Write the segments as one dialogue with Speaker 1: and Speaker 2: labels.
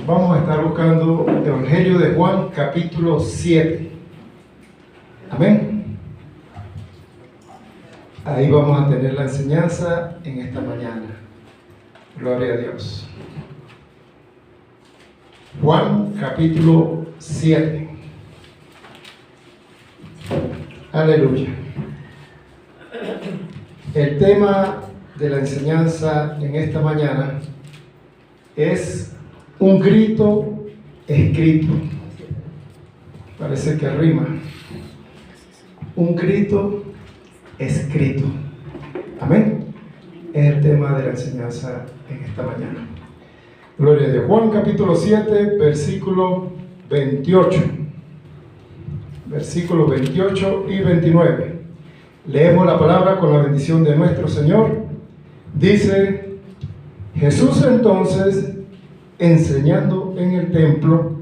Speaker 1: Vamos a estar buscando el Evangelio de Juan, capítulo 7. Amén. Ahí vamos a tener la enseñanza en esta mañana. Gloria a Dios. Juan, capítulo 7. Aleluya. El tema de la enseñanza en esta mañana es un grito escrito. Parece que rima. Un grito escrito. Amén. Es el tema de la enseñanza en esta mañana. Gloria a Dios. Juan capítulo 7, versículo 28. Versículos 28 y 29. Leemos la palabra con la bendición de nuestro Señor. Dice: Jesús entonces, enseñando en el templo,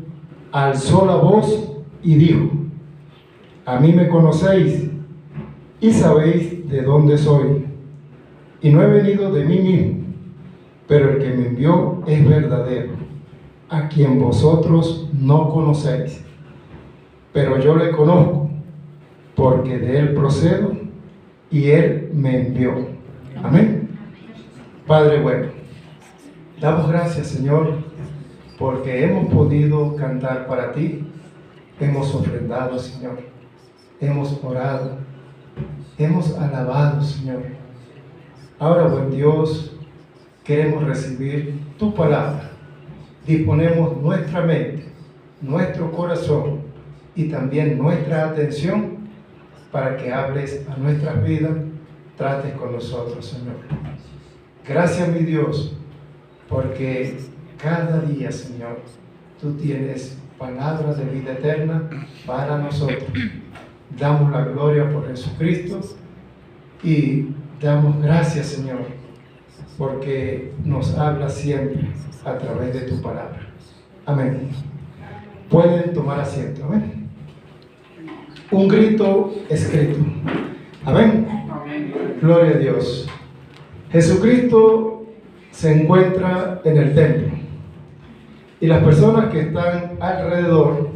Speaker 1: alzó la voz y dijo: A mí me conocéis y sabéis de dónde soy, y no he venido de mí mismo, pero el que me envió es verdadero, a quien vosotros no conocéis. Pero yo le conozco, porque de él procedo y él me envió. Amén. Padre bueno, damos gracias, Señor, porque hemos podido cantar para ti, hemos ofrendado, Señor, hemos orado, hemos alabado, Señor. Ahora, buen Dios, queremos recibir tu palabra. Disponemos nuestra mente, nuestro corazón y también nuestra atención para que hables a nuestras vidas, trates con nosotros, Señor. Gracias, mi Dios, porque cada día, Señor, tú tienes palabras de vida eterna para nosotros. Damos la gloria por Jesucristo y damos gracias, Señor, porque nos hablas siempre a través de tu palabra. Amén. Pueden tomar asiento. Amén. Un grito escrito. Amén. Gloria a Dios. Jesucristo se encuentra en el templo y las personas que están alrededor,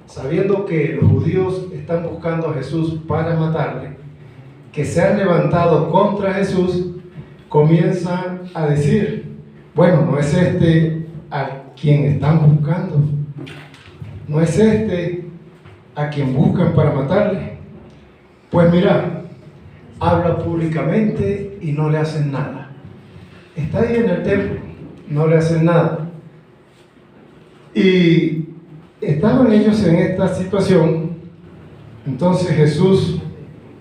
Speaker 1: sabiendo que los judíos están buscando a Jesús para matarle, que se han levantado contra Jesús, comienzan a decir: bueno, no es este a quien están buscando, no es este a quien buscan para matarle. Pues mira, habla públicamente y no le hacen nada. Está ahí en el templo, no le hacen nada. Y estaban ellos en esta situación. Entonces Jesús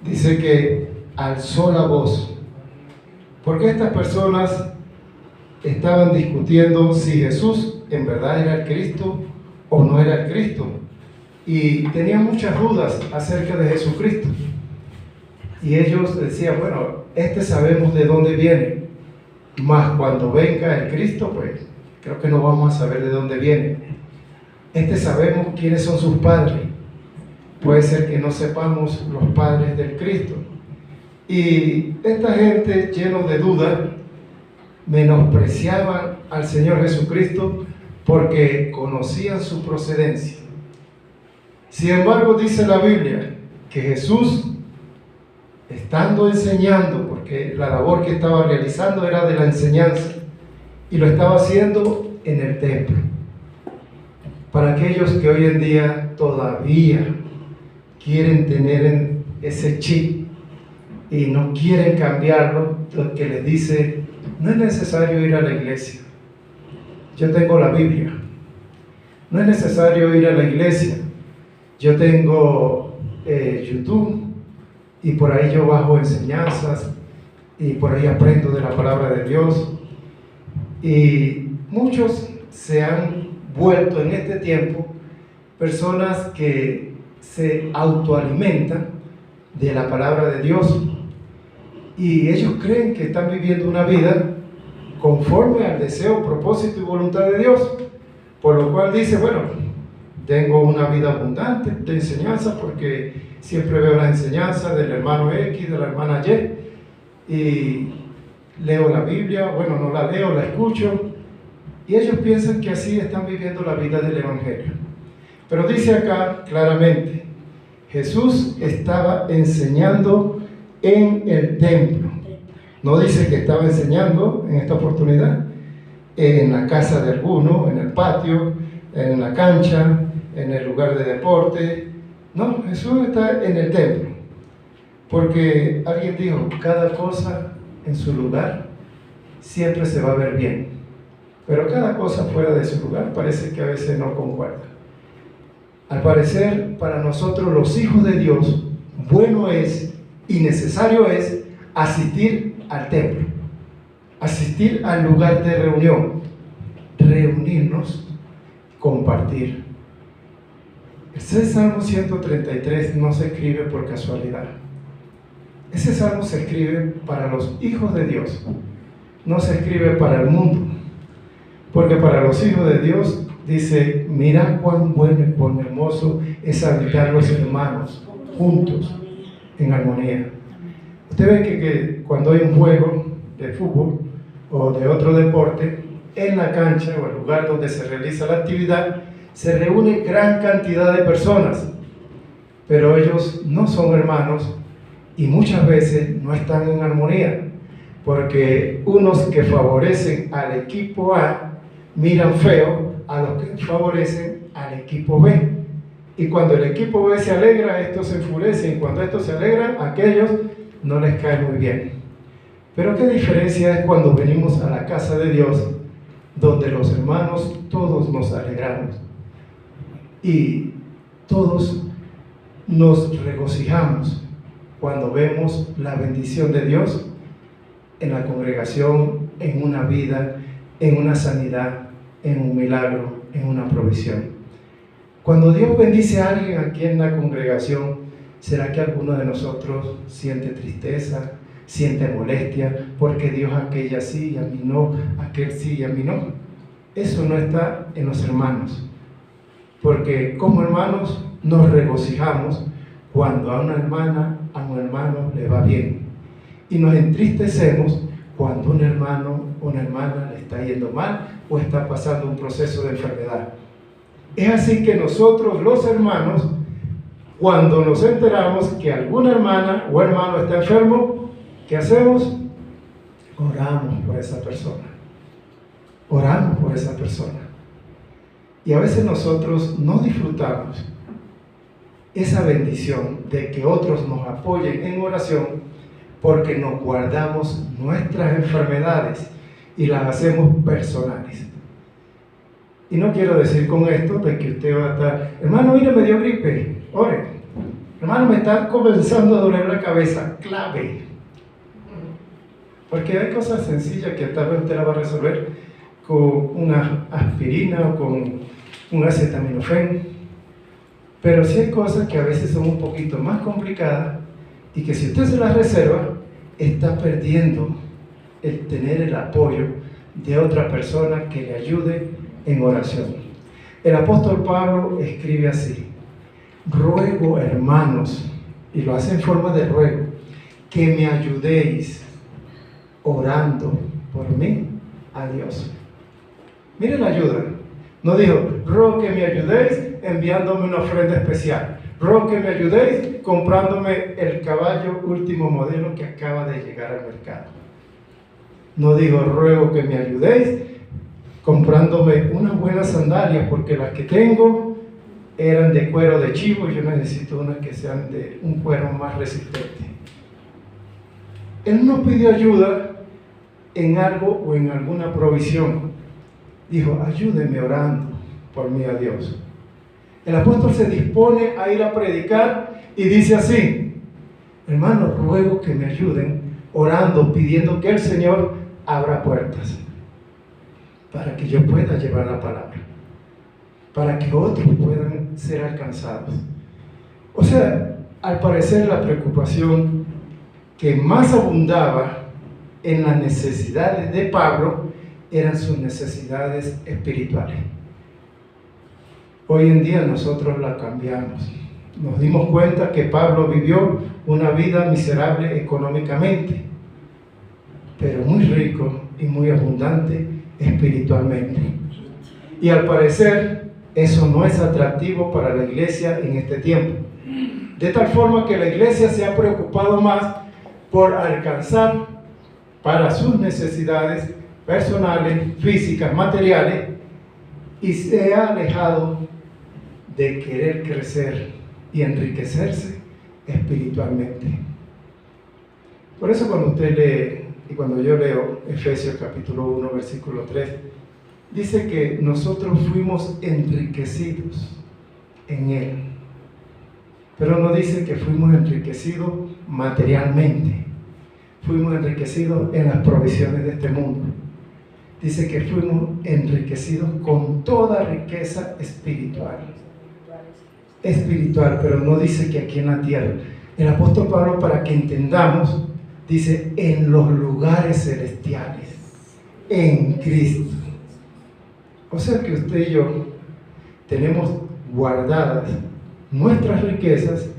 Speaker 1: dice que alzó la voz, porque estas personas estaban discutiendo si Jesús en verdad era el Cristo o no era el Cristo, y tenían muchas dudas acerca de Jesucristo. Y ellos decían: bueno, sabemos de dónde viene, mas cuando venga el Cristo, pues creo que no vamos a saber de dónde viene. Sabemos quiénes son sus padres, puede ser que no sepamos los padres del Cristo. Y esta gente, llenos de dudas, menospreciaban al Señor Jesucristo porque conocían su procedencia. Sin embargo, dice la Biblia que Jesús, estando enseñando, porque la labor que estaba realizando era de la enseñanza, y lo estaba haciendo en el templo. Para aquellos que hoy en día todavía quieren tener ese chip y no quieren cambiarlo, que les dice: no es necesario ir a la iglesia, yo tengo la Biblia. No es necesario ir a la iglesia, yo tengo YouTube, y por ahí yo bajo enseñanzas y por ahí aprendo de la palabra de Dios. Y muchos se han vuelto en este tiempo personas que se autoalimentan de la palabra de Dios, y ellos creen que están viviendo una vida conforme al deseo, propósito y voluntad de Dios, por lo cual dice: bueno, tengo una vida abundante de enseñanza porque siempre veo la enseñanza del hermano X, de la hermana Y, y leo la Biblia. Bueno, no la leo, la escucho, Y ellos piensan que así están viviendo la vida del Evangelio. Pero dice acá claramente, Jesús estaba enseñando en el templo. No dice que estaba enseñando en esta oportunidad en la casa de alguno, en el patio, en la cancha, en el lugar de deporte. No, Jesús está en el templo. Porque alguien dijo, cada cosa en su lugar siempre se va a ver bien. Pero cada cosa fuera de su lugar parece que a veces no concuerda. Al parecer, para nosotros los hijos de Dios, bueno es y necesario es asistir al templo, asistir al lugar de reunión, reunirnos, compartir. Ese Salmo 133 no se escribe por casualidad. Ese salmo se escribe para los hijos de Dios, no se escribe para el mundo. Porque para los hijos de Dios dice, mira cuán bueno y cuán hermoso es habitar los hermanos juntos en armonía. Usted ve que cuando hay un juego de fútbol o de otro deporte, en la cancha o el lugar donde se realiza la actividad, se reúne gran cantidad de personas, pero ellos no son hermanos y muchas veces no están en armonía, porque unos que favorecen al equipo A miran feo a los que favorecen al equipo B. Y cuando el equipo B se alegra, estos se enfurecen. Y cuando estos se alegran, a aquellos no les cae muy bien. Pero qué diferencia es cuando venimos a la casa de Dios, donde los hermanos todos nos alegramos. Y todos nos regocijamos cuando vemos la bendición de Dios en la congregación, en una vida, en una sanidad, en un milagro, en una provisión. Cuando Dios bendice a alguien aquí en la congregación, ¿será que alguno de nosotros siente tristeza, siente molestia, porque Dios aquella sí y a mí no, aquel sí y a mí no? Eso no está en los hermanos, porque como hermanos nos regocijamos cuando a una hermana, a un hermano le va bien, y nos entristecemos cuando un hermano o una hermana le está yendo mal o está pasando un proceso de enfermedad. Es así que nosotros los hermanos, cuando nos enteramos que alguna hermana o hermano está enfermo, ¿qué hacemos? Oramos por esa persona. Oramos por esa persona. Y a veces nosotros no disfrutamos esa bendición de que otros nos apoyen en oración, porque nos guardamos nuestras enfermedades y las hacemos personales. Y no quiero decir con esto de que usted va a estar, hermano, mire, me dio gripe, ore. Hermano, me está comenzando a doler la cabeza, clave. Porque hay cosas sencillas que tal vez usted la va a resolver con una aspirina o con un acetaminofén. Pero sí hay cosas que a veces son un poquito más complicadas y que si usted se las reserva, está perdiendo el tener el apoyo de otra persona que le ayude en oración. El apóstol Pablo escribe así: ruego, hermanos, y lo hace en forma de ruego, que me ayudéis orando por mí a Dios. Mire la ayuda. No dijo, ruego que me ayudéis enviándome una ofrenda especial. Ruego que me ayudéis comprándome el caballo último modelo que acaba de llegar al mercado. No digo, ruego que me ayudéis comprándome unas buenas sandalias, porque las que tengo eran de cuero de chivo y yo necesito unas que sean de un cuero más resistente. Él no pidió ayuda en algo o en alguna provisión. Dijo, ayúdeme orando por mí a Dios. El apóstol se dispone a ir a predicar y dice así: hermanos, ruego que me ayuden orando, pidiendo que el Señor abra puertas para que yo pueda llevar la palabra, para que otros puedan ser alcanzados. O sea, al parecer la preocupación que más abundaba en las necesidades de Pablo eran sus necesidades espirituales. Hoy en día nosotros la cambiamos. Nos dimos cuenta que Pablo vivió una vida miserable económicamente, pero muy rico y muy abundante espiritualmente. Y al parecer, eso no es atractivo para la iglesia en este tiempo. De tal forma que la iglesia se ha preocupado más por alcanzar para sus necesidades personales, físicas, materiales, y se ha alejado de querer crecer y enriquecerse espiritualmente. Por eso cuando usted lee, y cuando yo leo Efesios capítulo 1, versículo 3, dice que nosotros fuimos enriquecidos en Él. Pero no dice que fuimos enriquecidos materialmente. Fuimos enriquecidos en las provisiones de este mundo. Dice que fuimos enriquecidos con toda riqueza espiritual. Espiritual, pero no dice que aquí en la tierra. El apóstol Pablo, para que entendamos, dice en los lugares celestiales, en Cristo. O sea que usted y yo tenemos guardadas nuestras riquezas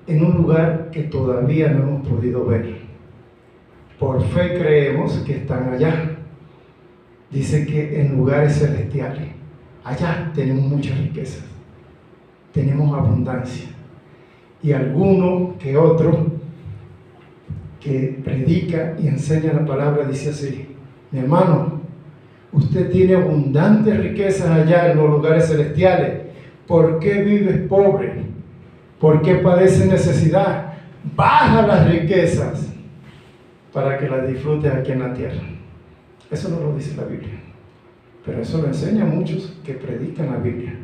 Speaker 1: en un lugar que todavía no hemos podido ver. Por fe creemos que están allá. Dice que en lugares celestiales, allá tenemos muchas riquezas, tenemos abundancia. Y alguno que otro que predica y enseña la palabra dice así: mi hermano, usted tiene abundantes riquezas allá en los lugares celestiales. ¿Por qué vives pobre? ¿Por qué padeces necesidad? Baja las riquezas para que las disfrutes aquí en la tierra. Eso no lo dice la Biblia, pero eso lo enseñan muchos que predican la Biblia,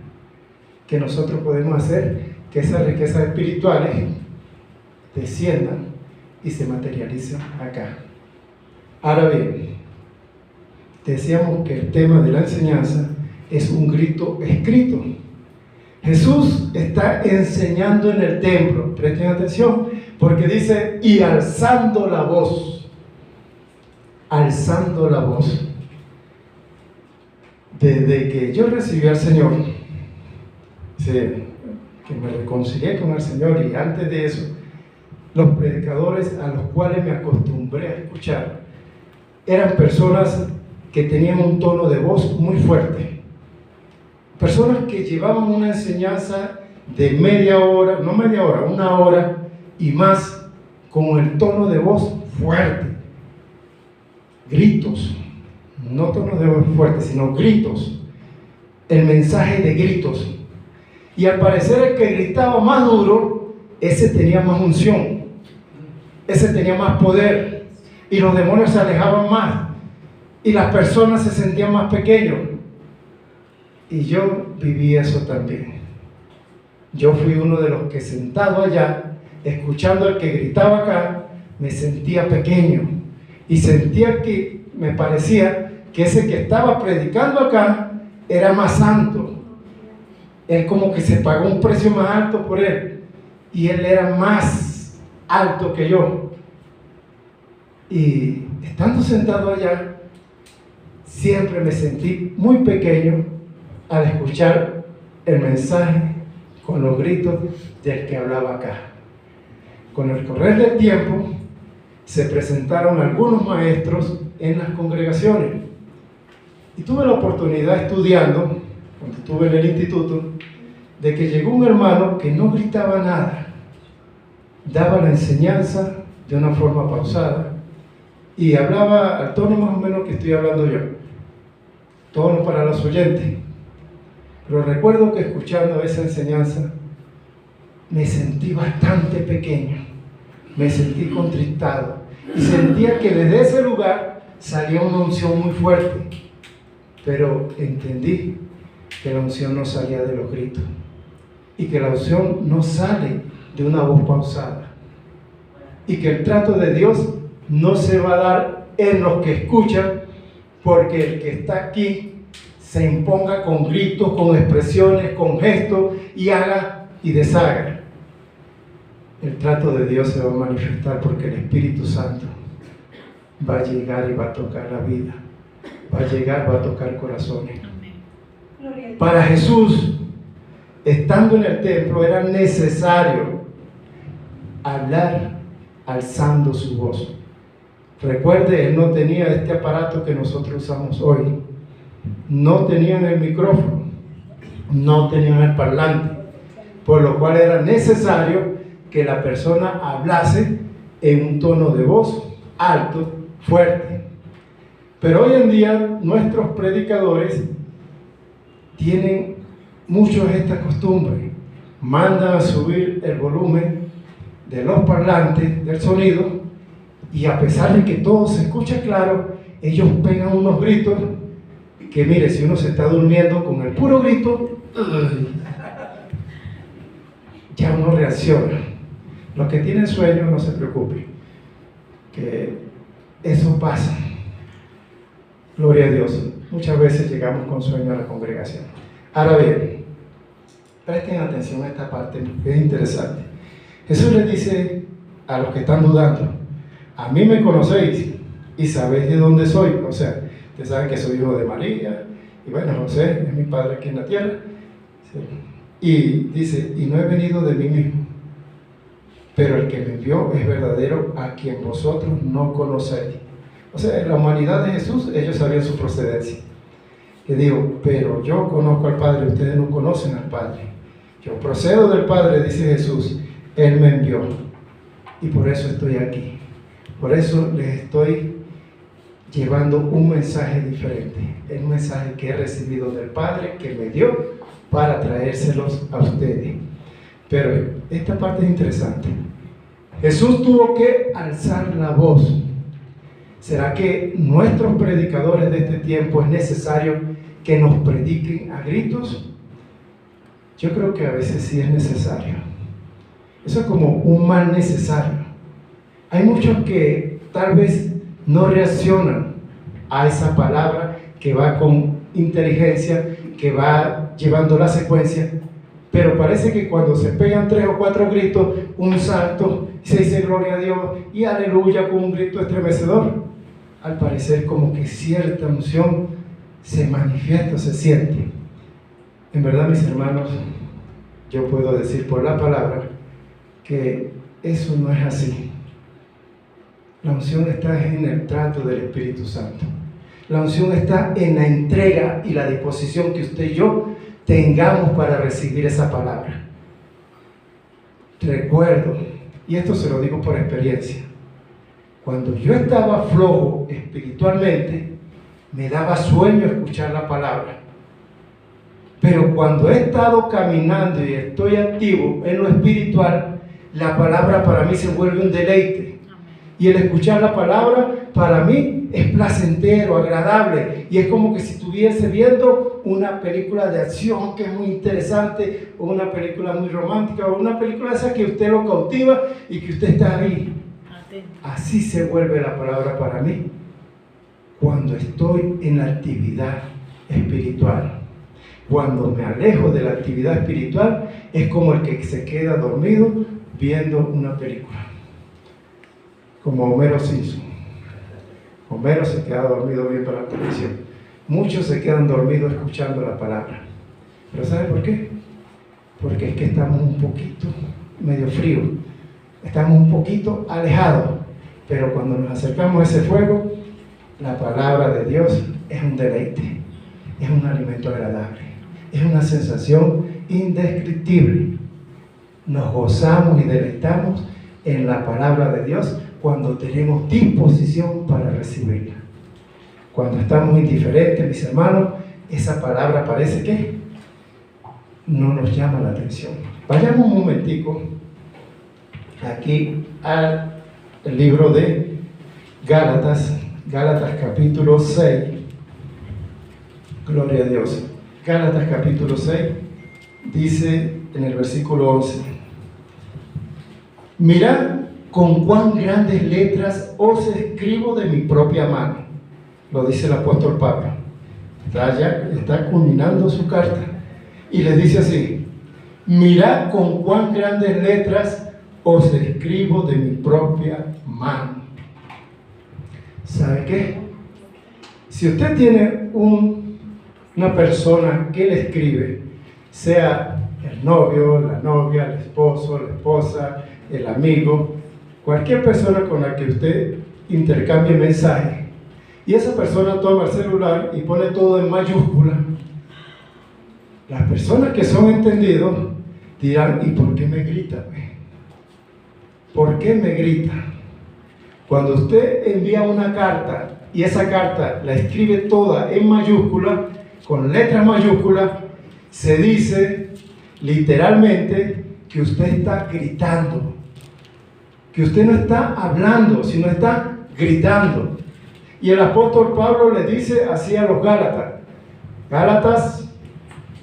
Speaker 1: que nosotros podemos hacer que esas riquezas espirituales desciendan y se materialicen acá. Ahora bien, decíamos que el tema de la enseñanza es un grito escrito. Jesús está enseñando en el templo, presten atención, porque dice, y alzando la voz. Alzando la voz. Desde que yo recibí al Señor, que me reconcilié con el Señor, y antes de eso, los predicadores a los cuales me acostumbré a escuchar eran personas que tenían un tono de voz muy fuerte. Personas que llevaban una enseñanza de media hora, no media hora, una hora y más, con el tono de voz fuerte. Gritos, no tono de voz fuerte, sino gritos. El mensaje de gritos. Y al parecer el que gritaba más duro, ese tenía más unción, ese tenía más poder, y los demonios se alejaban más, y las personas se sentían más pequeños. Y yo viví eso también. Yo fui uno de los que sentado allá, escuchando al que gritaba acá, me sentía pequeño. Y sentía que me parecía que ese que estaba predicando acá era más santo. Él como que se pagó un precio más alto por él. Y él era más alto que yo. Y estando sentado allá, siempre me sentí muy pequeño al escuchar el mensaje con los gritos del que hablaba acá. Con el correr del tiempo, se presentaron algunos maestros en las congregaciones. Y tuve la oportunidad estudiando, cuando estuve en el instituto, de que llegó un hermano que no gritaba nada. Daba la enseñanza de una forma pausada y hablaba al tono más o menos que estoy hablando yo. Tono para los oyentes. Pero recuerdo que escuchando esa enseñanza me sentí bastante pequeño, me sentí contristado y sentía que desde ese lugar salía una unción muy fuerte, pero entendí que la unción no salía de los gritos y que la unción no sale de una voz pausada y que el trato de Dios no se va a dar en los que escuchan, porque el que está aquí se imponga con gritos, con expresiones, con gestos y haga y deshaga. El trato de Dios se va a manifestar porque el Espíritu Santo va a llegar y va a tocar la vida, va a llegar, va a tocar corazones. Para Jesús, estando en el templo, era necesario hablar alzando su voz. Recuerde, él no tenía este aparato que nosotros usamos hoy, no tenían el micrófono, no tenían el parlante, por lo cual era necesario que la persona hablase en un tono de voz alto, fuerte. Pero hoy en día nuestros predicadores tienen muchos esta costumbre, mandan a subir el volumen de los parlantes, del sonido, y a pesar de que todo se escucha claro, ellos pegan unos gritos que, mire, si uno se está durmiendo con el puro grito, ya uno reacciona. Los que tienen sueño, no se preocupen, que eso pasa. Gloria a Dios. Muchas veces llegamos con sueño a la congregación. Ahora bien, presten atención a esta parte, que es interesante. Jesús les dice a los que están dudando: a mí me conocéis y sabéis de dónde soy. O sea, ustedes saben que soy hijo de María, y bueno, José es mi padre aquí en la tierra. Sí. Y dice, y no he venido de mí mismo, pero el que me envió es verdadero, a quien vosotros no conocéis. O sea, en la humanidad de Jesús, ellos sabían su procedencia. Le digo, pero yo conozco al Padre, ustedes no conocen al Padre. Yo procedo del Padre, dice Jesús, Él me envió. Y por eso estoy aquí. Por eso les estoy llevando un mensaje diferente. Es un mensaje que he recibido del Padre, que me dio para traérselos a ustedes. Pero esta parte es interesante. Jesús tuvo que alzar la voz. ¿Será que nuestros predicadores de este tiempo es necesario que nos prediquen a gritos? Yo creo que a veces sí es necesario. Eso es como un mal necesario. Hay muchos que tal vez no reaccionan a esa palabra que va con inteligencia, que va llevando la secuencia, pero parece que cuando se pegan 3 o 4 gritos, un salto, se dice gloria a Dios y aleluya con un grito estremecedor, al parecer como que cierta unción se manifiesta, se siente. En verdad, mis hermanos, yo puedo decir por la palabra que eso no es así. La unción está en el trato del Espíritu Santo. La unción está en la entrega y la disposición que usted y yo tengamos para recibir esa palabra. Recuerdo, y esto se lo digo por experiencia, cuando yo estaba flojo espiritualmente, me daba sueño escuchar la palabra. Pero cuando he estado caminando y estoy activo en lo espiritual, la palabra para mí se vuelve un deleite. Y el escuchar la palabra para mí es placentero, agradable. Y es como que si estuviese viendo una película de acción que es muy interesante, o una película muy romántica, o una película esa que usted lo cautiva y que usted está ahí. Así se vuelve la palabra para mí cuando estoy en la actividad espiritual. Cuando me alejo de la actividad espiritual, es como el que se queda dormido viendo una película. Como Homero Simpson. Homero se queda dormido viendo la televisión. Muchos se quedan dormidos escuchando la palabra. ¿Pero sabe por qué? Porque es que estamos un poquito medio fríos. Estamos un poquito alejados. Pero cuando nos acercamos a ese fuego, la palabra de Dios es un deleite. Es un alimento agradable. Es una sensación indescriptible. Nos gozamos y deleitamos en la palabra de Dios cuando tenemos disposición para recibirla. Cuando estamos indiferentes, mis hermanos, esa palabra parece que no nos llama la atención. Vayamos un momentico aquí al libro de Gálatas, Gálatas capítulo 6. Gloria a Dios. Gálatas capítulo 6 dice en el versículo 11: mirad con cuán grandes letras os escribo de mi propia mano. Lo dice el apóstol Pablo. Está culminando su carta y les dice así: mirad con cuán grandes letras os escribo de mi propia mano. ¿Sabe qué? Si usted tiene una persona que le escribe, sea el novio, la novia, el esposo, la esposa, el amigo, cualquier persona con la que usted intercambie mensajes, y esa persona toma el celular y pone todo en mayúscula, las personas que son entendidos dirán, ¿y por qué me grita? ¿Por qué me grita? Cuando usted envía una carta y esa carta la escribe toda en mayúscula, con letras mayúsculas, se dice literalmente que usted está gritando, que usted no está hablando, sino está gritando. Y el apóstol Pablo le dice así a los Gálatas: Gálatas,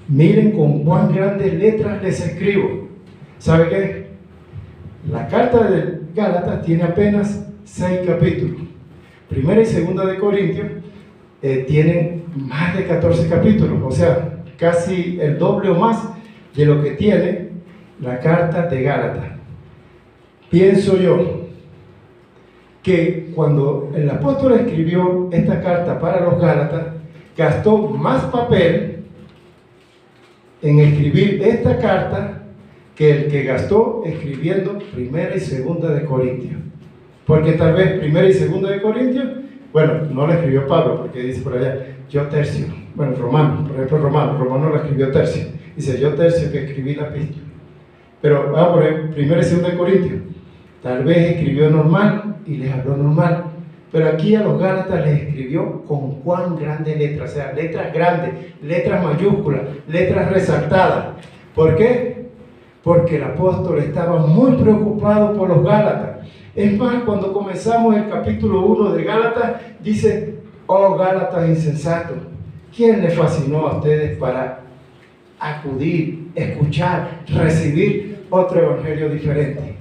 Speaker 1: miren con cuán grandes letras les escribo. ¿Sabe qué? La carta de Gálatas tiene apenas 6 capítulos. Primera y segunda de Corintios tienen más de 14 capítulos, o sea, casi el doble o más de lo que tiene la carta de Gálatas. Pienso yo que cuando el apóstol escribió esta carta para los Gálatas, gastó más papel en escribir esta carta que el que gastó escribiendo primera y segunda de Corintios. Porque tal vez primera y segunda de Corintios, bueno, no la escribió Pablo, porque dice por allá, yo Tercio. Bueno, Romano, por ejemplo, Romano la escribió Tercio. Dice, yo Tercio que escribí la epístola. Pero vamos a poner primera y segunda de Corintios. Tal vez escribió normal y les habló normal. Pero aquí a los Gálatas les escribió con cuán grande letra, o sea, letras grandes, letras mayúsculas, letras resaltadas. ¿Por qué? Porque el apóstol estaba muy preocupado por los Gálatas. Es más, cuando comenzamos el capítulo 1 de Gálatas, dice, oh Gálatas insensatos, ¿quién les fascinó a ustedes para acudir, escuchar, recibir otro evangelio diferente?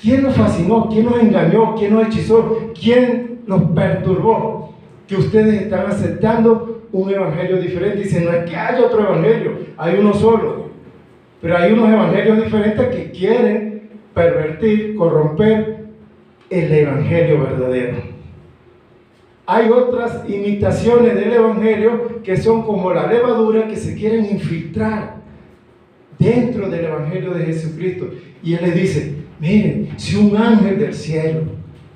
Speaker 1: ¿Quién nos fascinó? ¿Quién nos engañó? ¿Quién nos hechizó? ¿Quién nos perturbó? Que ustedes están aceptando un evangelio diferente. Dicen, no es que haya otro evangelio, hay uno solo. Pero hay unos evangelios diferentes que quieren pervertir, corromper el evangelio verdadero. Hay otras imitaciones del evangelio que son como la levadura que se quieren infiltrar dentro del evangelio de Jesucristo. Y Él les dice, miren, si un ángel del cielo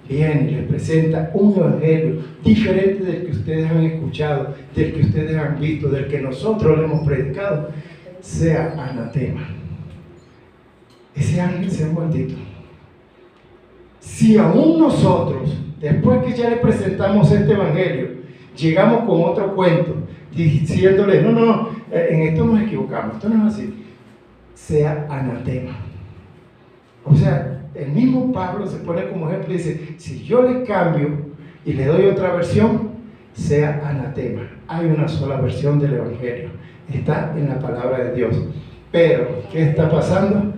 Speaker 1: viene y les presenta un evangelio diferente del que ustedes han escuchado, del que ustedes han visto, del que nosotros le hemos predicado, sea anatema. Ese ángel sea maldito. Si aún nosotros, después que ya le presentamos este evangelio, llegamos con otro cuento, diciéndole, no, en esto nos equivocamos, esto no es así, sea anatema. O sea, el mismo Pablo se pone como ejemplo y dice, si yo le cambio y le doy otra versión, sea anatema. Hay una sola versión del evangelio, está en la palabra de Dios. Pero, ¿qué está pasando?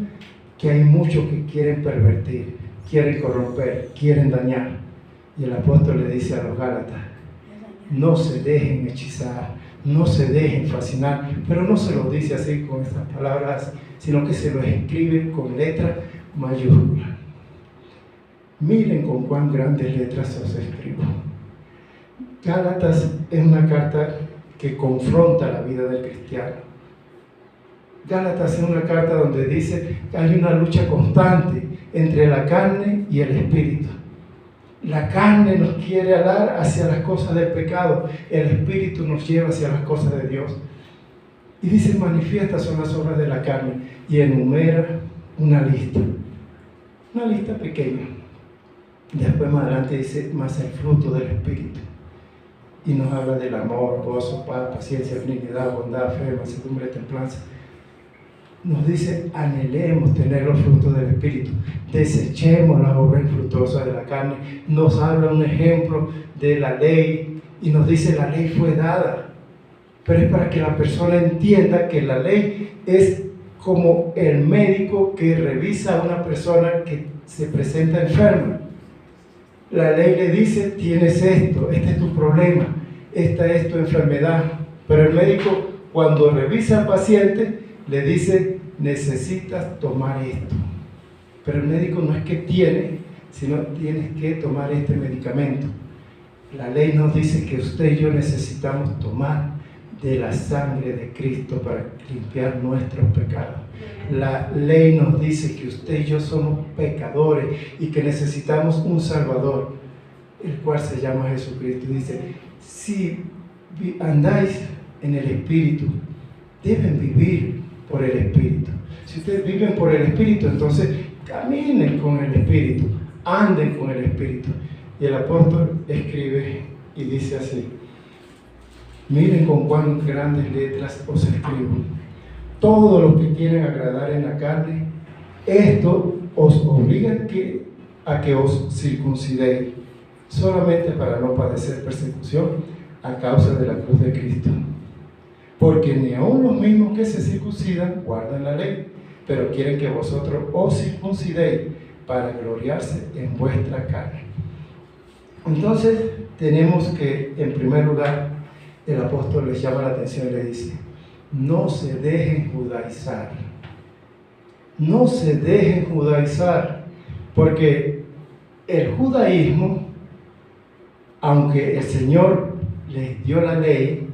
Speaker 1: Que hay muchos que quieren pervertir, quieren corromper, quieren dañar. Y el apóstol le dice a los Gálatas, no se dejen hechizar, no se dejen fascinar, pero no se lo dice así con estas palabras, sino que se los escribe con letras mayúsculas. Miren con cuán grandes letras os escribo. Gálatas es una carta que confronta la vida del cristiano. Gálatas es una carta donde dice que hay una lucha constante entre la carne y el espíritu. La carne nos quiere alar hacia las cosas del pecado, el espíritu nos lleva hacia las cosas de Dios. Y dice, manifiestas son las obras de la carne, y enumera una lista pequeña. Después más adelante dice, más el fruto del espíritu. Y nos habla del amor, gozo, paz, paciencia, benignidad, bondad, fe, mansedumbre, templanza. Nos dice, anhelemos tener los frutos del Espíritu, desechemos las obras infructuosas de la carne. Nos habla un ejemplo de la ley y nos dice, la ley fue dada, pero es para que la persona entienda que la ley es como el médico que revisa a una persona que se presenta enferma. La ley le dice, tienes esto, este es tu problema, esta es tu enfermedad, pero el médico cuando revisa al paciente le dice, necesitas tomar esto. Pero el médico no es que tiene, sino tienes que tomar este medicamento. La ley nos dice que usted y yo necesitamos tomar de la sangre de Cristo para limpiar nuestros pecados. La ley nos dice que usted y yo somos pecadores y que necesitamos un Salvador. el cual se llama Jesucristo. Dice, si andáis en el Espíritu, deben vivir por el Espíritu. Si ustedes viven por el Espíritu, entonces caminen con el Espíritu, anden con el Espíritu. Y el apóstol escribe y dice así: miren con cuán grandes letras os escribo. Todos los que quieren agradar en la carne, esto os obliga a que os circuncidéis, solamente para no padecer persecución a causa de la cruz de Cristo. Porque ni aun los mismos que se circuncidan guardan la ley, pero quieren que vosotros os circuncidéis para gloriarse en vuestra carne. Entonces tenemos que, en primer lugar, el apóstol les llama la atención y le dice: no se dejen judaizar. No se dejen judaizar, porque el judaísmo, aunque el Señor les dio la ley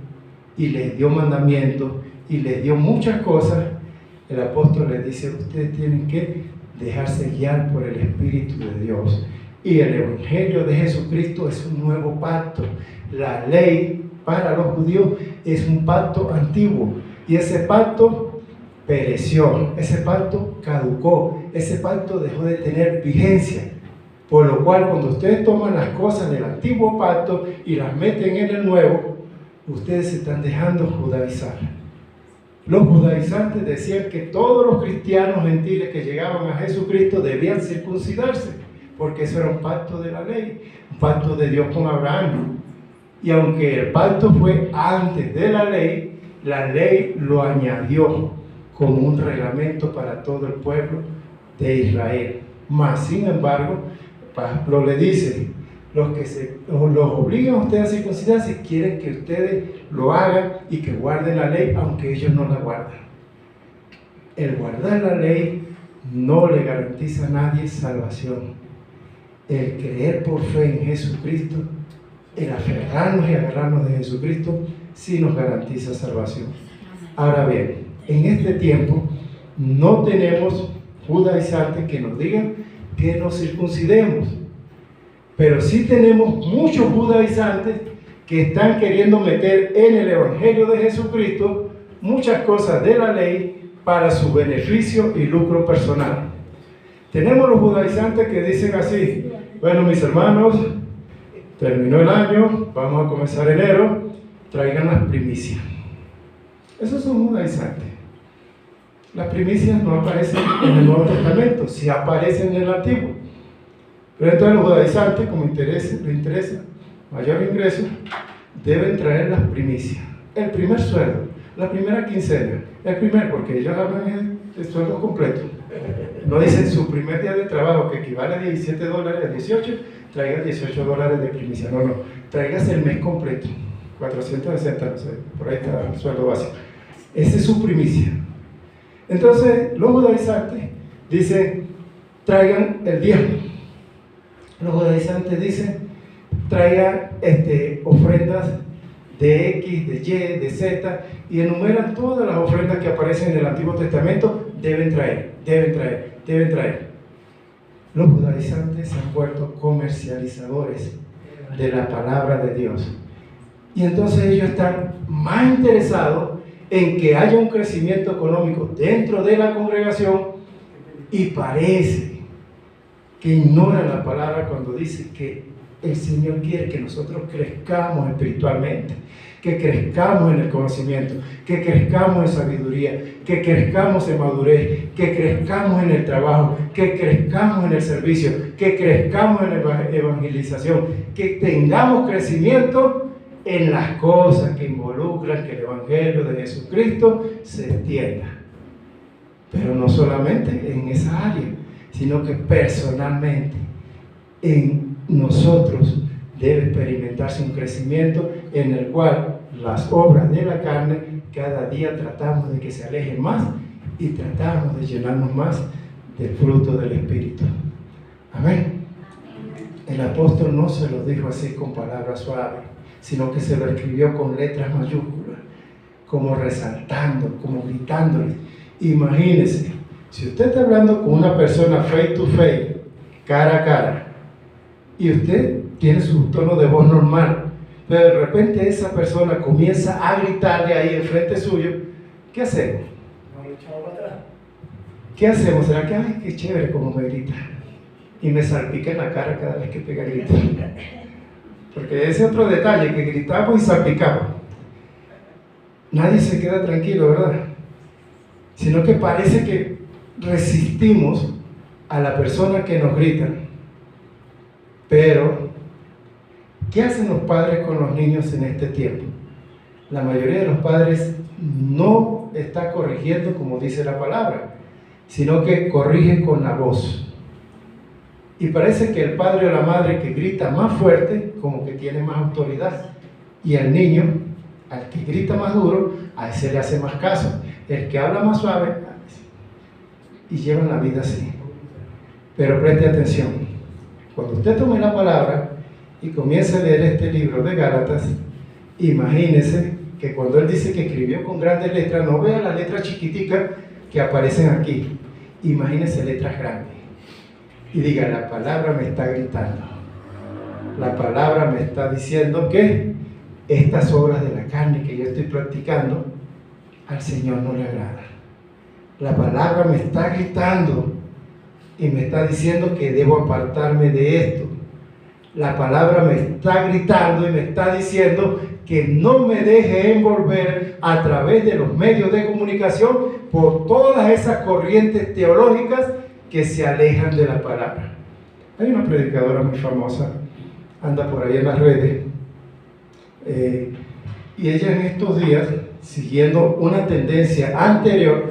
Speaker 1: y les dio mandamientos y les dio muchas cosas, el apóstol les dice: ustedes tienen que dejarse guiar por el Espíritu de Dios. Y el Evangelio de Jesucristo es un nuevo pacto. La ley para los judíos es un pacto antiguo, y ese pacto pereció, ese pacto caducó, ese pacto dejó de tener vigencia. Por lo cual, cuando ustedes toman las cosas del antiguo pacto y las meten en el nuevo, ustedes se están dejando judaizar. Los judaizantes decían que todos los cristianos gentiles que llegaban a Jesucristo debían circuncidarse, porque eso era un pacto de la ley, un pacto de Dios con Abraham. Y aunque el pacto fue antes de la ley lo añadió como un reglamento para todo el pueblo de Israel. Mas, sin embargo, Pablo le dice: los obligan a ustedes a circuncidarse, quieren que ustedes lo hagan y que guarden la ley, aunque ellos no la guardan. El guardar la ley no le garantiza a nadie salvación. El creer por fe en Jesucristo, el aferrarnos y agarrarnos de Jesucristo, sí nos garantiza salvación. Ahora bien, en este tiempo no tenemos judaizantes que nos digan que nos circuncidemos, pero sí tenemos muchos judaizantes que están queriendo meter en el Evangelio de Jesucristo muchas cosas de la ley para su beneficio y lucro personal. Tenemos los judaizantes que dicen así: bueno, mis hermanos, terminó el año, vamos a comenzar enero, traigan las primicias. Esos son judaizantes. Las primicias no aparecen en el Nuevo Testamento, sí aparecen en el Antiguo. Pero entonces los judaizantes, como les interesa mayor ingreso, deben traer las primicias. El primer sueldo, la primera quincena, porque ellos hablan de sueldo completo. No dicen su primer día de trabajo, que equivale a $17, a 18, traiga $18 de primicia. No, traigas el mes completo, 460, no sé, por ahí está el sueldo básico. Esa es su primicia. Entonces, los judaizantes dicen: traigan el diezmo. Los judaizantes dicen: traigan ofrendas de X, de Y, de Z, y enumeran todas las ofrendas que aparecen en el Antiguo Testamento. Deben traer. Los judaizantes se han vuelto comercializadores de la palabra de Dios. Y entonces ellos están más interesados en que haya un crecimiento económico dentro de la congregación, y parece que ignoran la palabra cuando dice que el Señor quiere que nosotros crezcamos espiritualmente, que crezcamos en el conocimiento, que crezcamos en sabiduría, que crezcamos en madurez, que crezcamos en el trabajo, que crezcamos en el servicio, que crezcamos en la evangelización, que tengamos crecimiento en las cosas que involucran que el Evangelio de Jesucristo se extienda. Pero no solamente en esa área, sino que personalmente en nosotros debe experimentarse un crecimiento en el cual las obras de la carne cada día tratamos de que se alejen más y tratamos de llenarnos más del fruto del Espíritu. Amén. El apóstol no se lo dijo así con palabras suaves, sino que se lo escribió con letras mayúsculas, como resaltando, como gritándole. Imagínese, si usted está hablando con una persona face to face, cara a cara, y usted tiene su tono de voz normal, pero de repente esa persona comienza a gritarle ahí enfrente suyo, ¿qué hacemos?
Speaker 2: No lo echamos para atrás.
Speaker 1: ¿Qué hacemos? ¿Será que, ay, qué chévere como me grita? Y me salpica en la cara cada vez que pega grito. Porque ese otro detalle, que gritamos y salpicamos. Nadie se queda tranquilo, ¿verdad? Sino que parece que resistimos a la persona que nos grita. Pero, ¿qué hacen los padres con los niños en este tiempo? La mayoría de los padres no está corrigiendo como dice la palabra, sino que corrige con la voz. Y parece que el padre o la madre que grita más fuerte, como que tiene más autoridad. Y al niño, al que grita más duro, a ese le hace más caso. El que habla más suave, y llevan la vida así. Pero preste atención. Cuando usted tome la palabra y comience a leer este libro de Gálatas, imagínese que cuando él dice que escribió con grandes letras, no vea las letras chiquiticas que aparecen aquí. Imagínese letras grandes. Y diga, la palabra me está gritando. La palabra me está diciendo que estas obras de la carne que yo estoy practicando, al Señor no le agrada. La palabra me está gritando y me está diciendo que debo apartarme de esto. La palabra me está gritando y me está diciendo que no me deje envolver a través de los medios de comunicación por todas esas corrientes teológicas que se alejan de la palabra. Hay una predicadora muy famosa, anda por ahí en las redes, y ella en estos días, siguiendo una tendencia anterior,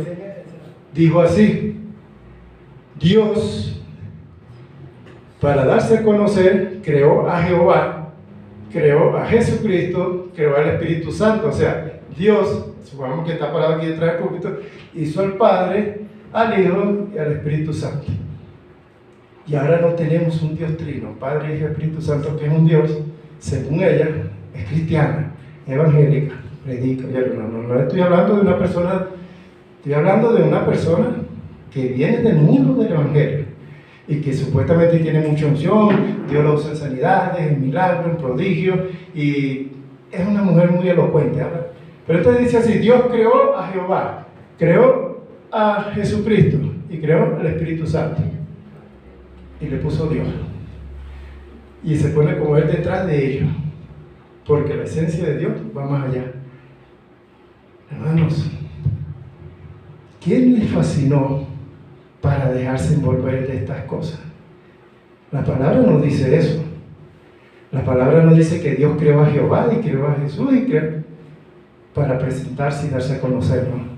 Speaker 1: dijo así: Dios, para darse a conocer, creó a Jehová, creó a Jesucristo, creó al Espíritu Santo. O sea, Dios, supongamos que está parado aquí detrás del púlpito, hizo al Padre, al Hijo y al Espíritu Santo. Y ahora no tenemos un Dios trino, Padre, Hijo y Espíritu Santo, que es un Dios, según ella, es cristiana, evangélica, predica. No estoy hablando de una persona, estoy hablando de una persona que viene del mundo del evangelio y que supuestamente tiene mucha unción, Dios lo usa en sanidades, en milagros, en prodigios, y es una mujer muy elocuente, ¿verdad? Pero entonces dice así: Dios creó a Jehová, creó a Jesucristo y creó al Espíritu Santo, y le puso Dios, y se pone como él detrás de ellos, porque la esencia de Dios va más allá. Hermanos, ¿quién les fascinó para dejarse envolver de estas cosas? La palabra no dice eso. La palabra no dice que Dios creó a Jehová y creó a Jesús y creó para presentarse y darse a conocer, ¿no?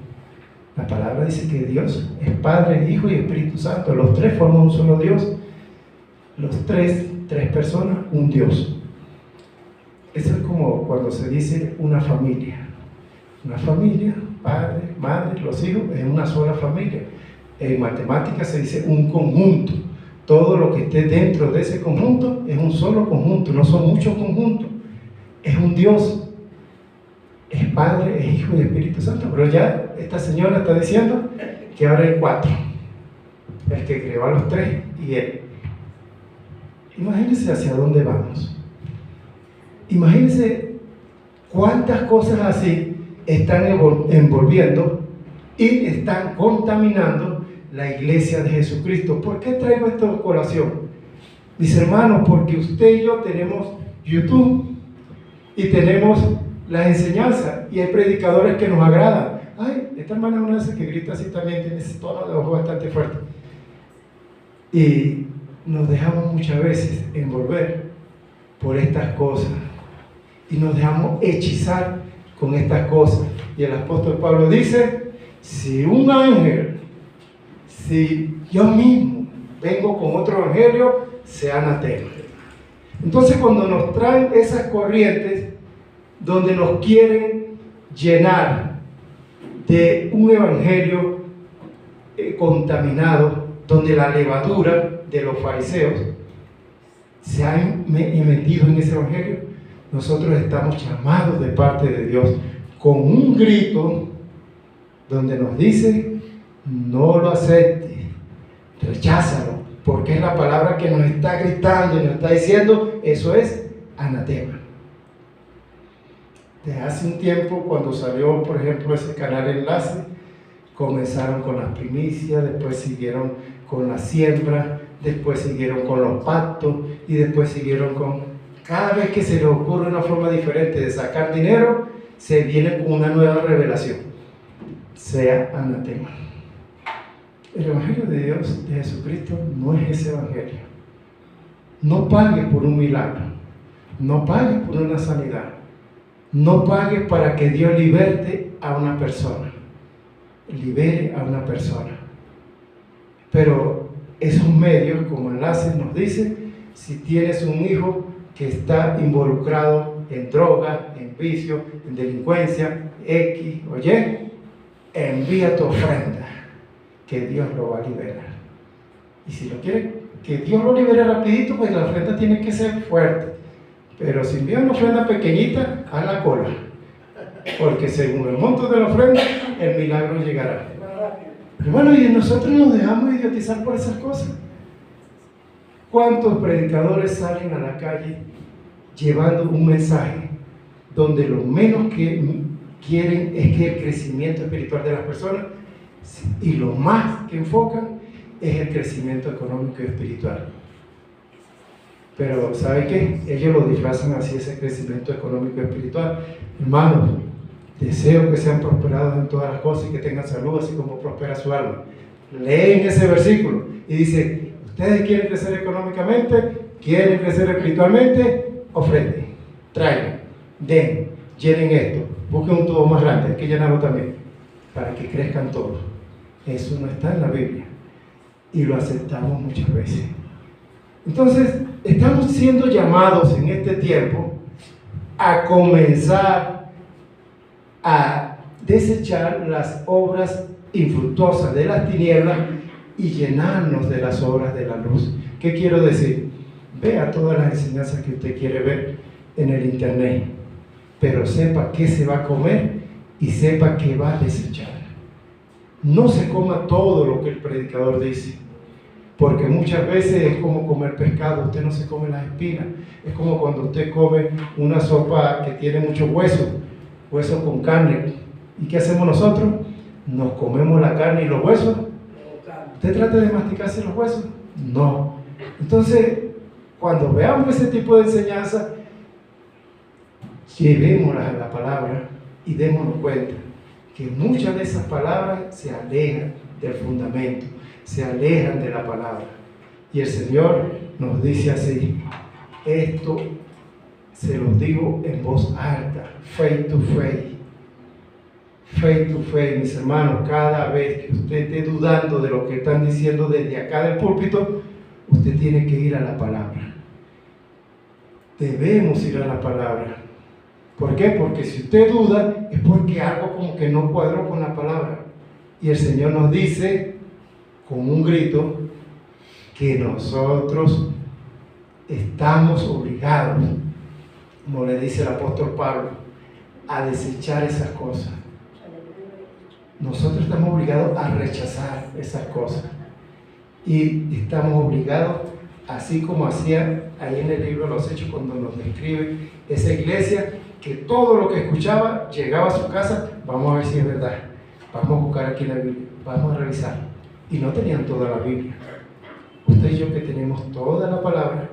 Speaker 1: La palabra dice que Dios es Padre, Hijo y Espíritu Santo. Los tres forman un solo Dios. Los tres personas, un Dios. Eso es como cuando se dice una familia. Una familia, padre, madre, los hijos, es una sola familia. En matemáticas se dice un conjunto. Todo lo que esté dentro de ese conjunto es un solo conjunto, no son muchos conjuntos. Es un Dios. Es Padre, es Hijo y Espíritu Santo. Pero ya esta señora está diciendo que ahora hay cuatro. El que creó a los tres y él. Imagínense hacia dónde vamos. Imagínense cuántas cosas así están envolviendo y están contaminando la iglesia de Jesucristo. ¿Por qué traigo esta colación? Mis hermanos, porque usted y yo tenemos YouTube y tenemos las enseñanzas y hay predicadores que nos agradan. Ay, esta hermana es una de esas que grita así también, tiene ese tono de voz bastante fuerte. Y nos dejamos muchas veces envolver por estas cosas y nos dejamos hechizar con estas cosas. Y el apóstol Pablo dice: si un ángel, si yo mismo vengo con otro evangelio, sea anatema. Entonces, cuando nos traen esas corrientes donde nos quieren llenar de un evangelio contaminado, donde la levadura de los fariseos se ha metido en ese evangelio, nosotros estamos llamados de parte de Dios con un grito donde nos dice: no lo aceptes, recházalo, porque es la palabra que nos está gritando y nos está diciendo, eso es anatema. Desde hace un tiempo, cuando salió, por ejemplo, ese canal Enlace, comenzaron con las primicias, después siguieron con la siembra, después siguieron con los pactos y después siguieron con... Cada vez que se les ocurre una forma diferente de sacar dinero, se viene con una nueva revelación, sea anatema. El Evangelio de Dios, de Jesucristo, no es ese Evangelio. No pagues por un milagro, no pagues por una sanidad, no pagues para que Dios liberte a una persona, libere a una persona. Pero esos medios como Enlaces nos dicen, si tienes un hijo que está involucrado en droga, en vicio, en delincuencia, X o Y, envía tu ofrenda, que Dios lo va a liberar. Y si lo quiere que Dios lo libere rapidito, pues la ofrenda tiene que ser fuerte. Pero si envía una ofrenda pequeñita, a la cola, porque según el monto de la ofrenda, el milagro llegará. Y bueno, y nosotros nos dejamos idiotizar por esas cosas. ¿Cuántos predicadores salen a la calle llevando un mensaje donde lo menos que quieren es que el crecimiento espiritual de las personas, y lo más que enfocan es el crecimiento económico y espiritual? Pero ¿sabe qué? Ellos lo disfrazan así, ese crecimiento económico y espiritual. Hermanos, deseo que sean prosperados en todas las cosas y que tengan salud, así como prospera su alma. Leen ese versículo y dice, ustedes quieren crecer económicamente, quieren crecer espiritualmente, ofrenden, traigan, den, llenen esto, busquen un tubo más grande, hay que llenarlo también, para que crezcan todos. Eso no está en la Biblia y lo aceptamos muchas veces. Entonces, estamos siendo llamados en este tiempo a comenzar a desechar las obras infructuosas de las tinieblas y llenarnos de las obras de la luz. ¿Qué quiero decir? Vea todas las enseñanzas que usted quiere ver en el internet, pero sepa qué se va a comer y sepa qué va a desechar. No se coma todo lo que el predicador dice, porque muchas veces es como comer pescado, usted no se come las espinas. Es como cuando usted come una sopa que tiene mucho hueso con carne. ¿Y qué hacemos nosotros? Nos comemos la carne y los huesos. ¿Usted trata de masticarse los huesos? No. Entonces, cuando veamos ese tipo de enseñanza, llevémoslas a la palabra y démonos cuenta que muchas de esas palabras se alejan del fundamento, se alejan de la palabra. Y el Señor nos dice así, esto se los digo en voz alta, faith to faith. Faith to faith, mis hermanos, cada vez que usted esté dudando de lo que están diciendo desde acá del púlpito, usted tiene que ir a la palabra. Debemos ir a la palabra. ¿Por qué? Porque si usted duda, es porque algo como que no cuadró con la palabra. Y el Señor nos dice, con un grito, que nosotros estamos obligados, como le dice el apóstol Pablo, a desechar esas cosas. Nosotros estamos obligados a rechazar esas cosas. Y estamos obligados, así como hacía ahí en el libro de los Hechos, cuando nos describe esa iglesia, que todo lo que escuchaba llegaba a su casa, vamos a ver si es verdad, vamos a buscar aquí la Biblia, vamos a revisar. Y no tenían toda la Biblia. Usted y yo, que tenemos toda la palabra,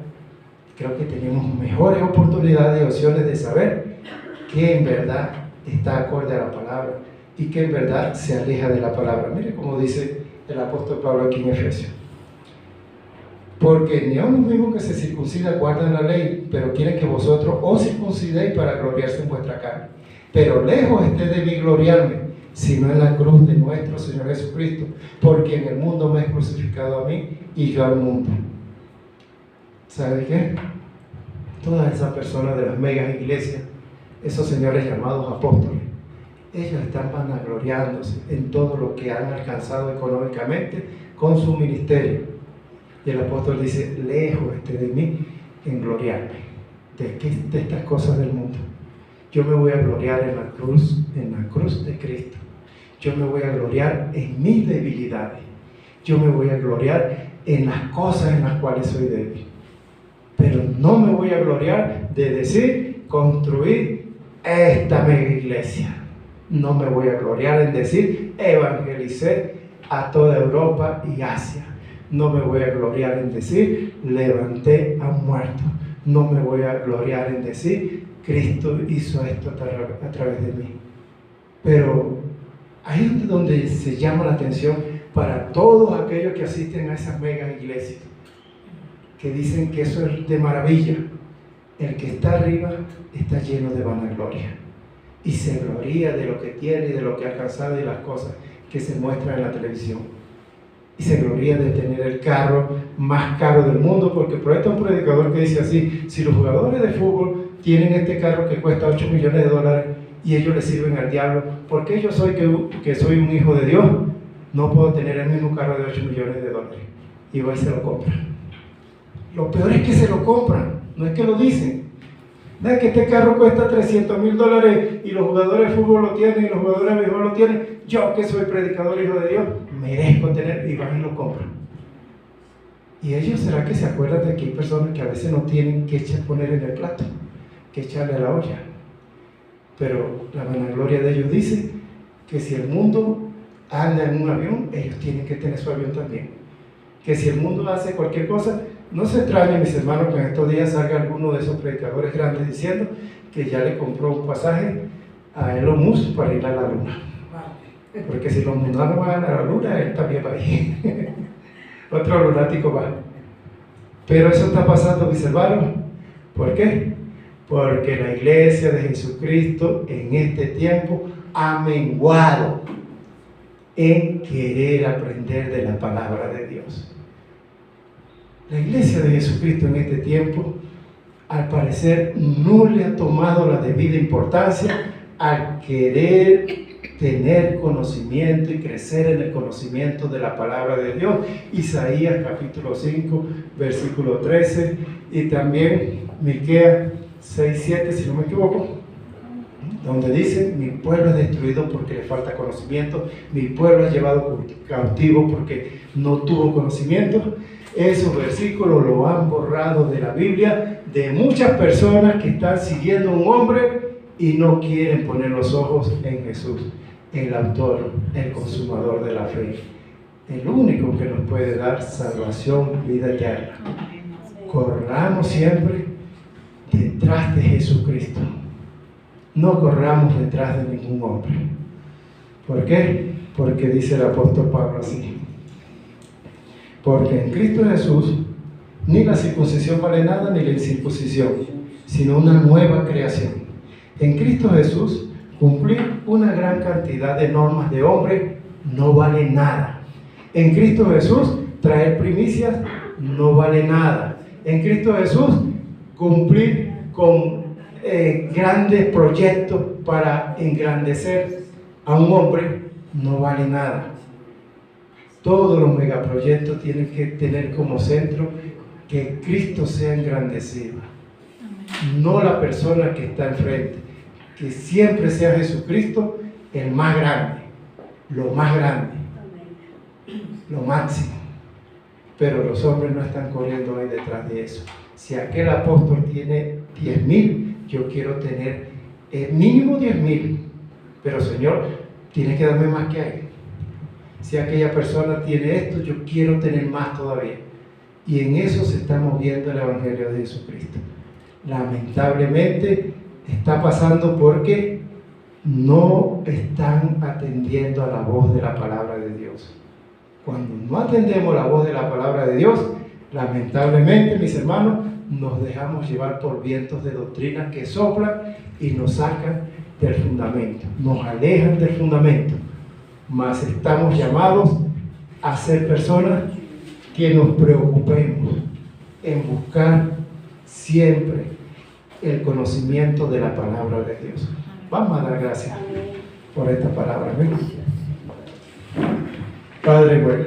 Speaker 1: creo que tenemos mejores oportunidades y opciones de saber que en verdad está acorde a la palabra y que en verdad se aleja de la palabra. Mire cómo dice el apóstol Pablo aquí en Efesios. Porque ni aun los mismos que se circuncidan guardan la ley, pero quieren que vosotros os circuncidéis para gloriarse en vuestra carne. Pero lejos esté de mí gloriarme, sino en la cruz de nuestro Señor Jesucristo, porque en el mundo me he crucificado a mí y yo al mundo. ¿Sabe qué? Todas esas personas de las megas iglesias, esos señores llamados apóstoles, ellos están vanagloriándose en todo lo que han alcanzado económicamente con su ministerio. Y el apóstol dice, lejos esté de mí en gloriarme de estas cosas del mundo. Yo me voy a gloriar en la cruz de Cristo. Yo me voy a gloriar en mis debilidades. Yo me voy a gloriar en las cosas en las cuales soy débil. Pero no me voy a gloriar de decir, construir esta mega iglesia. No me voy a gloriar en decir, evangelicé a toda Europa y Asia. No me voy a gloriar en decir, levanté a un muerto. No me voy a gloriar en decir, Cristo hizo esto a través de mí. Pero ahí es donde se llama la atención para todos aquellos que asisten a esas mega iglesias, que dicen que eso es de maravilla. El que está arriba está lleno de vanagloria y se gloria de lo que tiene y de lo que ha alcanzado y las cosas que se muestran en la televisión. Y se gloria de tener el carro más caro del mundo, porque por ahí está un predicador que dice así: si los jugadores de fútbol tienen este carro que cuesta $8 millones y ellos le sirven al diablo, ¿por qué yo soy que soy un hijo de Dios no puedo tener el mismo carro de $8 millones? Y va y se lo compra. Lo peor es que se lo compran, no es que lo dicen. No es que este carro cuesta $300,000 y los jugadores de fútbol lo tienen y los jugadores de béisbol lo tienen. Yo, que soy predicador, hijo de Dios, merezco tener, y van y lo compran. Y ellos, ¿será que se acuerdan de que hay personas que a veces no tienen que poner en el plato, que echarle a la olla? Pero la vanagloria de ellos dice que si el mundo anda en un avión, ellos tienen que tener su avión también. Que si el mundo hace cualquier cosa, no se extrañen, mis hermanos, que en estos días salga alguno de esos predicadores grandes diciendo que ya le compró un pasaje a Elon Musk para ir a la luna. Porque si los mundanos van a la luna, él también va a ir. Otro lunático va. Pero eso está pasando, mis hermanos. ¿Por qué? Porque la iglesia de Jesucristo en este tiempo ha menguado en querer aprender de la palabra de Dios. La iglesia de Jesucristo en este tiempo, al parecer, no le ha tomado la debida importancia al querer tener conocimiento y crecer en el conocimiento de la palabra de Dios. Isaías capítulo 5, versículo 13, y también Miqueas 6, 7, si no me equivoco, donde dice: mi pueblo es destruido porque le falta conocimiento, mi pueblo es llevado cautivo porque no tuvo conocimiento. Esos versículos lo han borrado de la Biblia, de muchas personas que están siguiendo a un hombre y no quieren poner los ojos en Jesús, el autor, el consumador de la fe, el único que nos puede dar salvación, vida eterna. Corramos siempre detrás de Jesucristo, no corramos detrás de ningún hombre. ¿Por qué? Porque dice el apóstol Pablo así: porque en Cristo Jesús ni la circuncisión vale nada ni la incircuncisión, sino una nueva creación. En Cristo Jesús, cumplir una gran cantidad de normas de hombre no vale nada. En Cristo Jesús, traer primicias no vale nada. En Cristo Jesús, cumplir con grandes proyectos para engrandecer a un hombre no vale nada. Todos los megaproyectos tienen que tener como centro que Cristo sea engrandecido, no la persona que está enfrente. Que siempre sea Jesucristo el más grande, lo máximo. Pero los hombres no están corriendo ahí detrás de eso. Si aquel apóstol tiene 10,000, yo quiero tener mínimo 10,000. Pero Señor, tienes que darme más que a él. Si aquella persona tiene esto, yo quiero tener más todavía. Y en eso se está moviendo el Evangelio de Jesucristo. Lamentablemente está pasando porque no están atendiendo a la voz de la palabra de Dios. Cuando no atendemos la voz de la palabra de Dios, lamentablemente, mis hermanos, nos dejamos llevar por vientos de doctrina que soplan y nos sacan del fundamento, nos alejan del fundamento. Mas estamos llamados a ser personas que nos preocupemos en buscar siempre el conocimiento de la palabra de Dios. Vamos a dar gracias por esta palabra. Amén. Padre bueno,